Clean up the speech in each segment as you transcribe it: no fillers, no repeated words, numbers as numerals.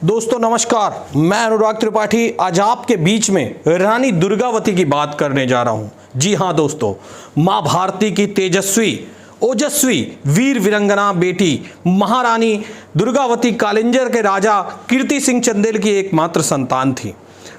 दोस्तों नमस्कार, मैं अनुराग त्रिपाठी आज आपके बीच में रानी दुर्गावती की बात करने जा रहा हूं। जी हां दोस्तों, मां भारती की तेजस्वी ओजस्वी वीर वीरंगना बेटी महारानी दुर्गावती कालिंजर के राजा कीर्ति सिंह चंदेल की एकमात्र संतान थी।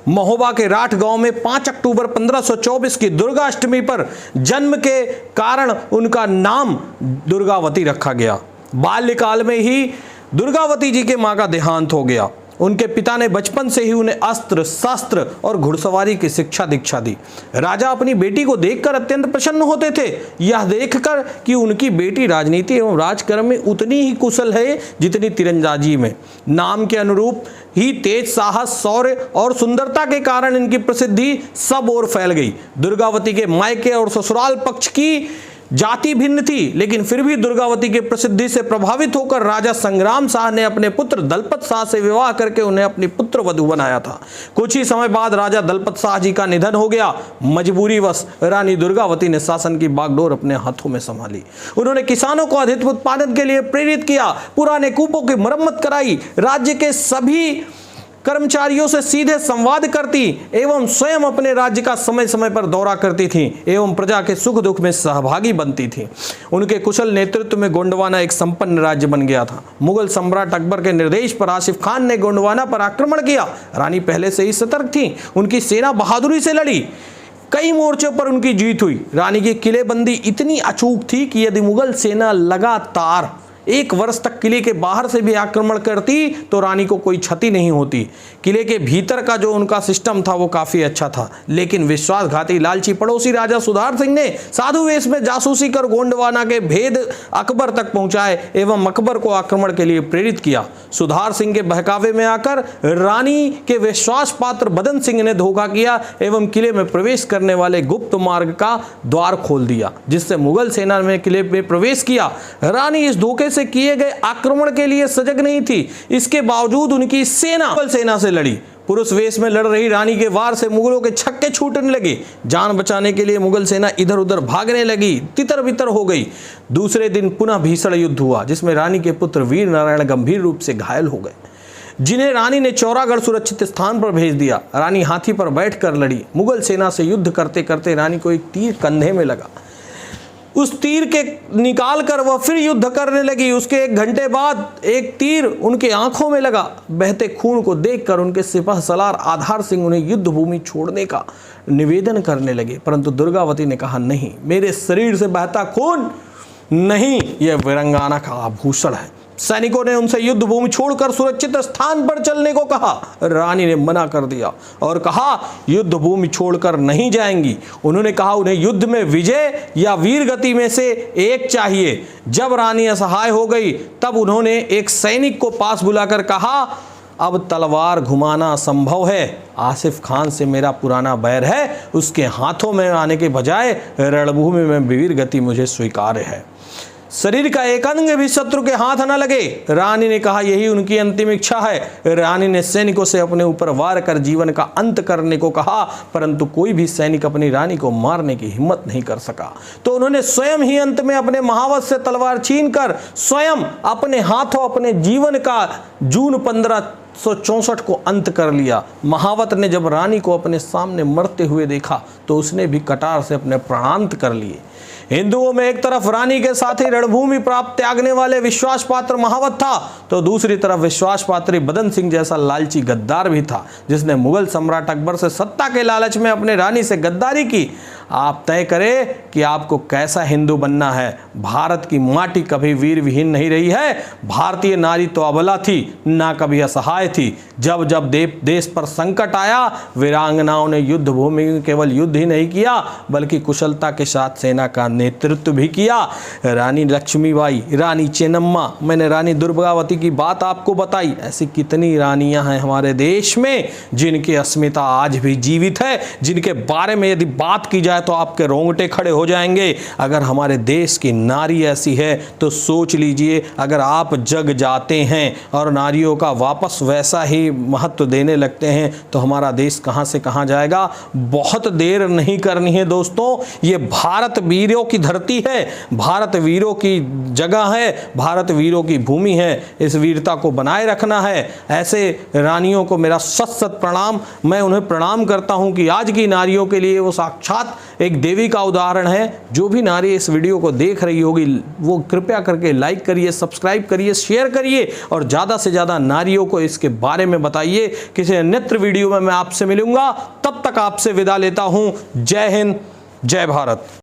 महोबा के राठ गांव में 5 अक्टूबर 1524 की दुर्गा अष्टमी पर जन्म के कारण उनका नाम दुर्गावती रखा गया। बाल्यकाल में ही दुर्गावती जी के मां का देहांत हो गया। उनके पिता ने बचपन से ही उन्हें अस्त्र शस्त्र और घुड़सवारी की शिक्षा दीक्षा दी। राजा अपनी बेटी को देखकर अत्यंत प्रसन्न होते थे, यह देखकर कि उनकी बेटी राजनीति एवं राजकर्म में उतनी ही कुशल है जितनी तीरंदाजी में। नाम के अनुरूप ही तेज साहस शौर्य और सुंदरता के कारण इनकी प्रसिद्धि सब ओर फैल गई। दुर्गावती के मायके और ससुराल पक्ष की जाति भिन्न थी, लेकिन फिर भी दुर्गावती की प्रसिद्धि से प्रभावित होकर राजा संग्राम शाह ने अपने पुत्र दलपत शाह से विवाह करके उन्हें अपनी पुत्र वधू बनाया था। कुछ ही समय बाद राजा दलपत शाह जी का निधन हो गया। मजबूरीवश रानी दुर्गावती ने शासन की बागडोर अपने हाथों में संभाली। उन्होंने किसानों को अधिक उत्पादन के लिए प्रेरित किया, पुराने कूपों की मरम्मत कराई, राज्य के सभी कर्मचारियों से सीधे संवाद करती एवं स्वयं अपने राज्य का समय समय पर दौरा करती थी एवं प्रजा के सुख दुख में सहभागी बनती थी। उनके कुशल नेतृत्व में गोंडवाना एक संपन्न राज्य बन गया था। मुगल सम्राट अकबर के निर्देश पर आसिफ खान ने गोंडवाना पर आक्रमण किया। रानी पहले से ही सतर्क थी। उनकी सेना बहादुरी से लड़ी। कई मोर्चों पर उनकी जीत हुई। रानी की किलेबंदी इतनी अचूक थी कि यदि मुगल सेना लगातार 1 वर्ष तक किले के बाहर से भी आक्रमण करती तो रानी को कोई क्षति नहीं होती। किले के भीतर का जो उनका सिस्टम था वो काफी अच्छा था, लेकिन विश्वासघाती लालची पड़ोसी राजा सुधार सिंह ने साधु वेश में जासूसी कर गोंडवाना के भेद अकबर तक पहुंचाए एवं अकबर को आक्रमण के लिए प्रेरित किया। सुधार सिंह के बहकावे में आकर रानी के विश्वास पात्र बदन सिंह ने धोखा किया एवं किले में प्रवेश करने वाले गुप्त मार्ग का द्वार खोल दिया, जिससे मुगल सेना में किले में प्रवेश किया। रानी इस धोखे से किए गए आक्रमण के लिए सजग नहीं थी। इसके बावजूद उनकी सेना मुगल सेना से लड़ी। पुरुष वेश में लड़ रही रानी के वार से मुगलों के छक्के छूटने लगे। जान बचाने के लिए मुगल सेना इधर उधर भागने लगी, तितर बितर हो गई। दूसरे दिन पुनः भीषण युद्ध हुआ, जिसमें रानी के पुत्र वीर नारायण गंभीर रूप से घायल हो गए, जिन्हें रानी ने चौरागढ़ सुरक्षित स्थान पर भेज दिया। रानी हाथी पर बैठकर लड़ी। मुगल सेना से युद्ध करते करते रानी को एक तीर कंधे में लगा। उस तीर के निकाल कर वह फिर युद्ध करने लगी। उसके 1 घंटे बाद एक तीर उनके आंखों में लगा। बहते खून को देखकर उनके सिपह सलार आधार सिंह उन्हें युद्ध भूमि छोड़ने का निवेदन करने लगे, परंतु दुर्गावती ने कहा, नहीं, मेरे शरीर से बहता खून नहीं, यह वीरंगाना का आभूषण है। सैनिकों ने उनसे युद्ध भूमि छोड़कर सुरक्षित स्थान पर चलने को कहा। रानी ने मना कर दिया और कहा, युद्ध भूमि छोड़कर नहीं जाएंगी। उन्होंने कहा, उन्हें युद्ध में विजय या वीर गति में से एक चाहिए। जब रानी असहाय हो गई तब उन्होंने एक सैनिक को पास बुलाकर कहा, अब तलवार घुमाना असंभव है। आसिफ खान से मेरा पुराना बैर है, उसके हाथों में आने के बजाय रणभूमि में वीर गति मुझे स्वीकार्य है। शरीर का एक अंग भी शत्रु के हाथ न लगे। रानी ने कहा, यही उनकी अंतिम इच्छा है। रानी ने सैनिकों से अपने ऊपर वार कर जीवन का अंत करने को कहा, परंतु कोई भी सैनिक अपनी रानी को मारने की हिम्मत नहीं कर सका। तो उन्होंने स्वयं ही अंत में अपने महावत से तलवार छीनकर स्वयं अपने हाथों अपने जीवन का जून 1564 को अंत कर लिया। महावत ने जब रानी को अपने सामने मरते हुए देखा तो उसने भी कटार से अपने प्राणांत कर लिए। हिंदुओं में एक तरफ रानी के साथ ही रणभूमि प्राप्त त्यागने वाले विश्वास पात्र महावत था, तो दूसरी तरफ विश्वास पात्री बदन सिंह जैसा लालची गद्दार भी था, जिसने मुगल सम्राट अकबर से सत्ता के लालच में अपने रानी से गद्दारी की। आप तय करें कि आपको कैसा हिंदू बनना है। भारत की माटी कभी वीर विहीन नहीं रही है। भारतीय नारी तो अबला थी, ना कभी असहाय थी। जब जब देश पर संकट आया, वीरांगनाओं ने युद्ध भूमि में केवल युद्ध ही नहीं किया, बल्कि कुशलता के साथ सेना का नेतृत्व भी किया। रानी लक्ष्मीबाई, रानी चेन्नम्मा, मैंने रानी दुर्गावती की बात आपको बताई। ऐसी कितनी रानियां हैं हमारे देश में जिनकी अस्मिता आज भी जीवित है, जिनके बारे में यदि बात की जाए जाए तो आपके रोंगटे खड़े हो जाएंगे। अगर हमारे देश की नारी ऐसी है तो सोच लीजिए, अगर आप जग जाते हैं और नारियों का वापस वैसा ही महत्व देने लगते हैं तो हमारा देश कहां से कहां जाएगा। बहुत देर नहीं करनी है दोस्तों, ये भारत वीरों की धरती है, भारत वीरों की जगह है, भारत वीरों की भूमि है। इस वीरता को बनाए रखना है। ऐसे रानियों को मेरा सत सत प्रणाम। मैं उन्हें प्रणाम करता हूं कि आज की नारियों के लिए वो साक्षात एक देवी का उदाहरण है। जो भी नारी इस वीडियो को देख रही होगी वो कृपया करके लाइक करिए, सब्सक्राइब करिए, शेयर करिए और ज़्यादा से ज़्यादा नारियों को इसके बारे में बताइए। किसी अन्य वीडियो में मैं आपसे मिलूंगा, तब तक आपसे विदा लेता हूं। जय हिंद, जय भारत।